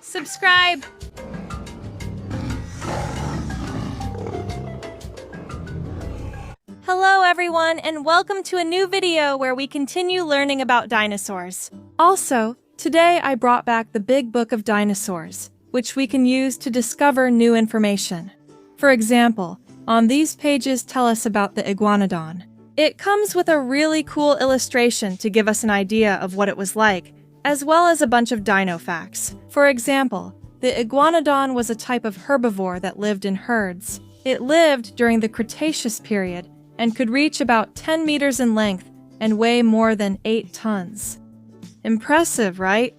subscribe. Hello everyone, and welcome to a new video where we continue learning about dinosaurs. Also, today I brought back the Big Book of Dinosaurs, which we can use to discover new information. For example, on these pages tell us about the Iguanodon. It comes with a really cool illustration to give us an idea of what it was like, as well as a bunch of dino facts. For example, the Iguanodon was a type of herbivore that lived in herds. It lived during the Cretaceous period and could reach about 10 meters in length and weigh more than 8 tons. Impressive, right?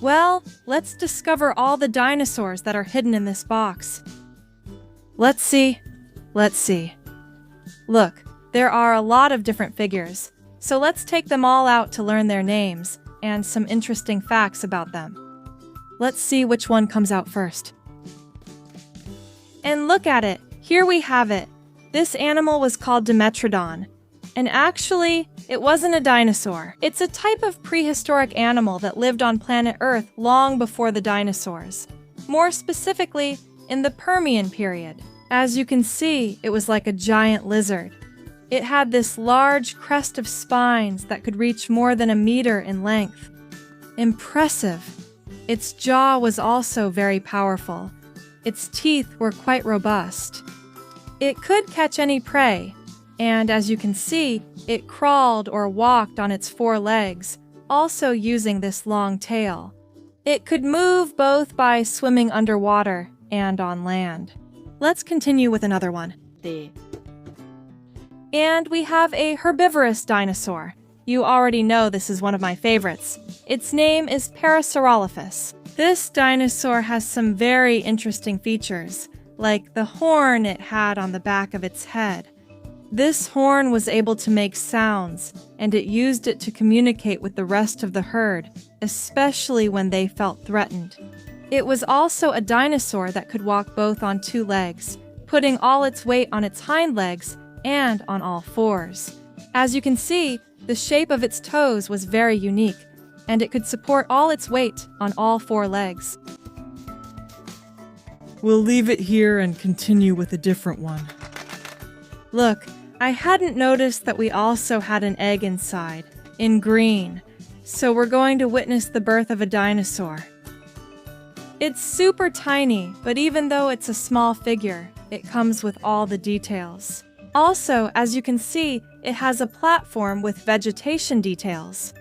Well, let's discover all the dinosaurs that are hidden in this box. Let's see. Look, there are a lot of different figures, so let's take them all out to learn their names and some interesting facts about them. Let's see which one comes out first. And look at it, here we have it. This animal was called Dimetrodon, and actually, it wasn't a dinosaur. It's a type of prehistoric animal that lived on planet Earth long before the dinosaurs. More specifically, in the Permian period. As you can see, it was like a giant lizard. It had this large crest of spines that could reach more than 1 meter in length. Impressive! Its jaw was also very powerful. Its teeth were quite robust. It could catch any prey, and as you can see, it crawled or walked on its 4 legs, also using this long tail. It could move both by swimming underwater and on land. Let's continue with another one. And we have a herbivorous dinosaur. You already know this is one of my favorites. Its name is Parasaurolophus. This dinosaur has some very interesting features, like the horn it had on the back of its head. This horn was able to make sounds, and it used it to communicate with the rest of the herd, especially when they felt threatened. It was also a dinosaur that could walk both on 2 legs, putting all its weight on its hind legs and on all 4s. As you can see, the shape of its toes was very unique, and it could support all its weight on all 4 legs. We'll leave it here and continue with a different one. Look, I hadn't noticed that we also had an egg inside, in green, so we're going to witness the birth of a dinosaur. It's super tiny, but even though it's a small figure, it comes with all the details. Also, as you can see, it has a platform with vegetation details.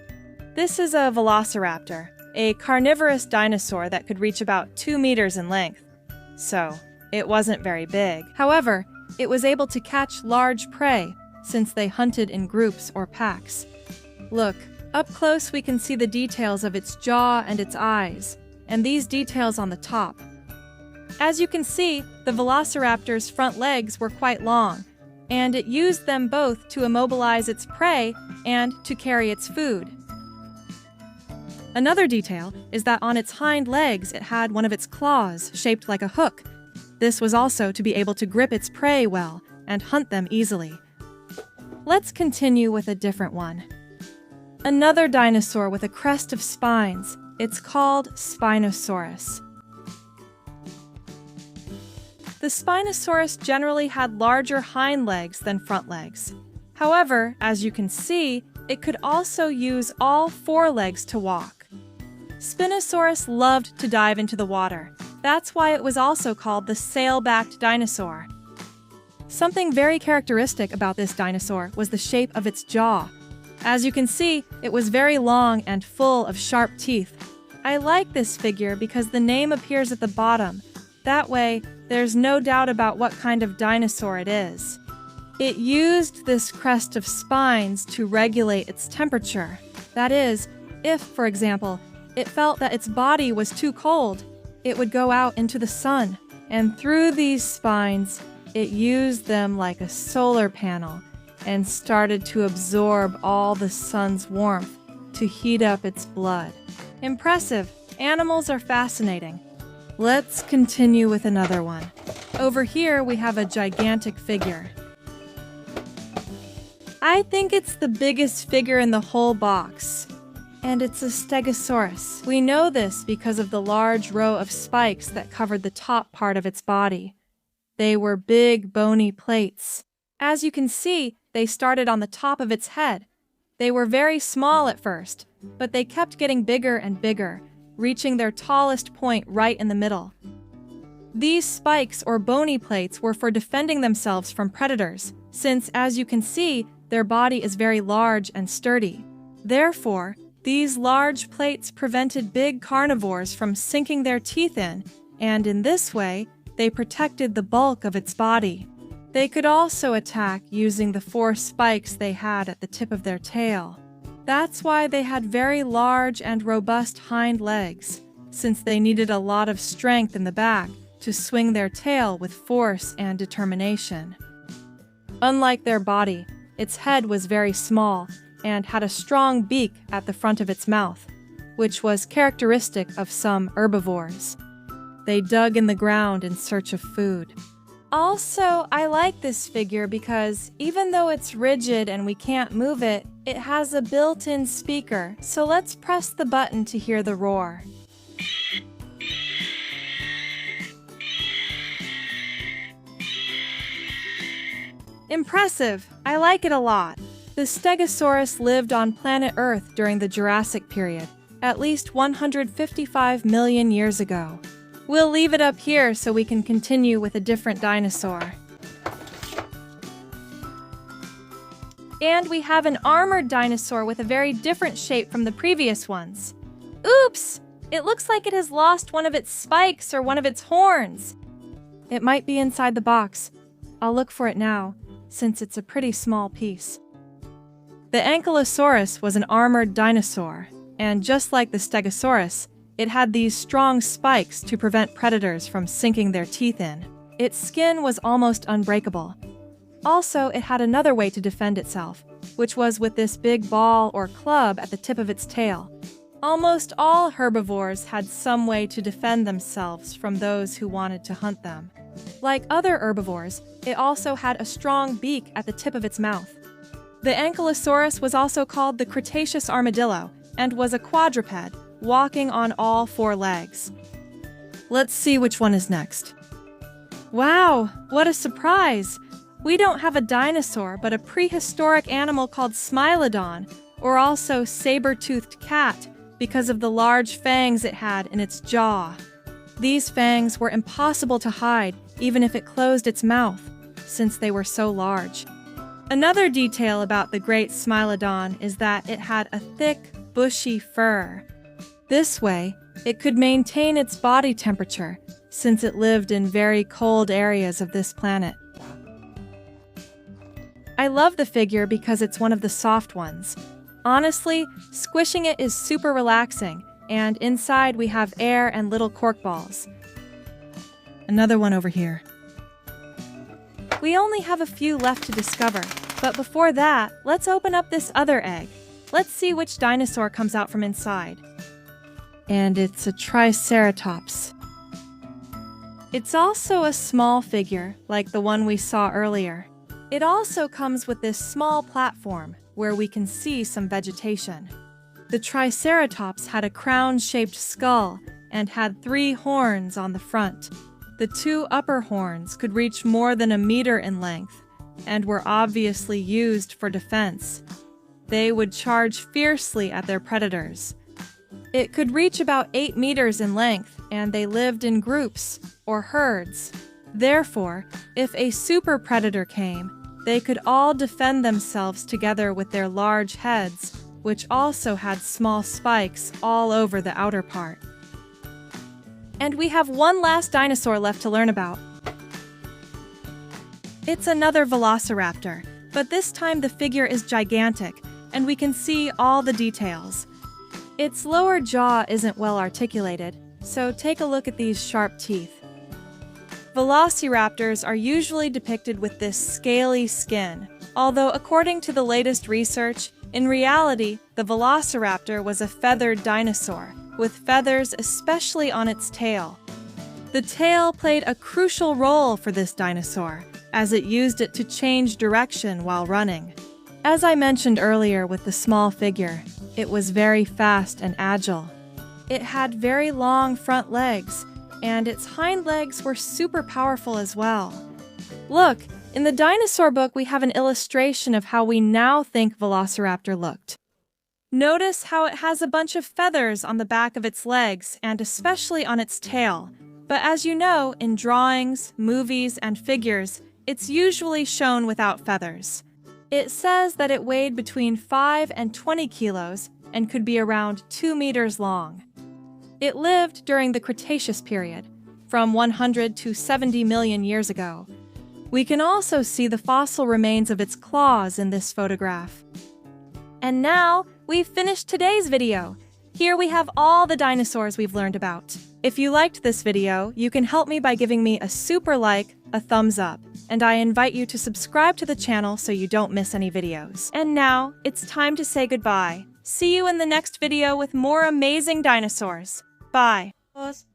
This is a Velociraptor, a carnivorous dinosaur that could reach about 2 meters in length. So, it wasn't very big. However, it was able to catch large prey since they hunted in groups or packs. Look, up close we can see the details of its jaw and its eyes, and these details on the top. As you can see, the Velociraptor's front legs were quite long, and it used them both to immobilize its prey and to carry its food. Another detail is that on its hind legs it had one of its claws shaped like a hook. This was also to be able to grip its prey well and hunt them easily. Let's continue with a different one. Another dinosaur with a crest of spines. It's called Spinosaurus. The Spinosaurus generally had larger hind legs than front legs. However, as you can see, it could also use all 4 legs to walk. Spinosaurus loved to dive into the water. That's why it was also called the sail-backed dinosaur. Something very characteristic about this dinosaur was the shape of its jaw. As you can see, it was very long and full of sharp teeth. I like this figure because the name appears at the bottom. That way, there's no doubt about what kind of dinosaur it is. It used this crest of spines to regulate its temperature. That is, if, for example, it felt that its body was too cold, it would go out into the sun, and through these spines, it used them like a solar panel and started to absorb all the sun's warmth to heat up its blood. Impressive! Animals are fascinating. Let's continue with another one. Over here we have a gigantic figure. I think it's the biggest figure in the whole box. And it's a Stegosaurus. We know this because of the large row of spikes that covered the top part of its body. They were big, bony plates. As you can see, they started on the top of its head. They were very small at first, but they kept getting bigger and bigger, reaching their tallest point right in the middle. These spikes or bony plates were for defending themselves from predators, since, as you can see, their body is very large and sturdy. Therefore, these large plates prevented big carnivores from sinking their teeth in, and in this way, they protected the bulk of its body. They could also attack using the 4 spikes they had at the tip of their tail. That's why they had very large and robust hind legs, since they needed a lot of strength in the back to swing their tail with force and determination. Unlike their body, its head was very small and had a strong beak at the front of its mouth, which was characteristic of some herbivores. They dug in the ground in search of food. Also, I like this figure because even though it's rigid and we can't move it, it has a built-in speaker, so let's press the button to hear the roar. Impressive! I like it a lot. The Stegosaurus lived on planet Earth during the Jurassic period, at least 155 million years ago. We'll leave it up here so we can continue with a different dinosaur. And we have an armored dinosaur with a very different shape from the previous ones. Oops! It looks like it has lost one of its spikes or one of its horns. It might be inside the box. I'll look for it now, since it's a pretty small piece. The Ankylosaurus was an armored dinosaur, and just like the Stegosaurus, it had these strong spikes to prevent predators from sinking their teeth in. Its skin was almost unbreakable. Also, it had another way to defend itself, which was with this big ball or club at the tip of its tail. Almost all herbivores had some way to defend themselves from those who wanted to hunt them. Like other herbivores, it also had a strong beak at the tip of its mouth. The Ankylosaurus was also called the Cretaceous armadillo and was a quadruped, walking on all 4 legs. Let's see which one is next. Wow, what a surprise! We don't have a dinosaur, but a prehistoric animal called Smilodon, or also saber-toothed cat, because of the large fangs it had in its jaw. These fangs were impossible to hide, even if it closed its mouth, since they were so large. Another detail about the great Smilodon is that it had a thick, bushy fur. This way, it could maintain its body temperature, since it lived in very cold areas of this planet. I love the figure because it's one of the soft ones. Honestly, squishing it is super relaxing, and inside we have air and little cork balls. Another one over here. We only have a few left to discover, but before that, let's open up this other egg. Let's see which dinosaur comes out from inside. And it's a Triceratops. It's also a small figure, like the one we saw earlier. It also comes with this small platform, where we can see some vegetation. The Triceratops had a crown-shaped skull and had 3 horns on the front. The 2 upper horns could reach more than 1 meter in length, and were obviously used for defense. They would charge fiercely at their predators. It could reach about 8 meters in length, and they lived in groups, or herds. Therefore, if a super predator came, they could all defend themselves together with their large heads, which also had small spikes all over the outer part. And we have one last dinosaur left to learn about. It's another Velociraptor, but this time the figure is gigantic, and we can see all the details. Its lower jaw isn't well articulated, so take a look at these sharp teeth. Velociraptors are usually depicted with this scaly skin, although according to the latest research, in reality, the Velociraptor was a feathered dinosaur, with feathers especially on its tail. The tail played a crucial role for this dinosaur, as it used it to change direction while running. As I mentioned earlier with the small figure, It was very fast and agile. It had very long front legs, and its hind legs were super powerful as well. Look, in the dinosaur book we have an illustration of how we now think Velociraptor looked. Notice how it has a bunch of feathers on the back of its legs and especially on its tail. But as you know, in drawings, movies, and figures, it's usually shown without feathers. It says that it weighed between 5 and 20 kilos and could be around 2 meters long. It lived during the Cretaceous period, from 100 to 70 million years ago. We can also see the fossil remains of its claws in this photograph. And now, we've finished today's video. Here we have all the dinosaurs we've learned about. If you liked this video, you can help me by giving me a super like, a thumbs up, and I invite you to subscribe to the channel so you don't miss any videos. And now, it's time to say goodbye. See you in the next video with more amazing dinosaurs. Bye. Pause.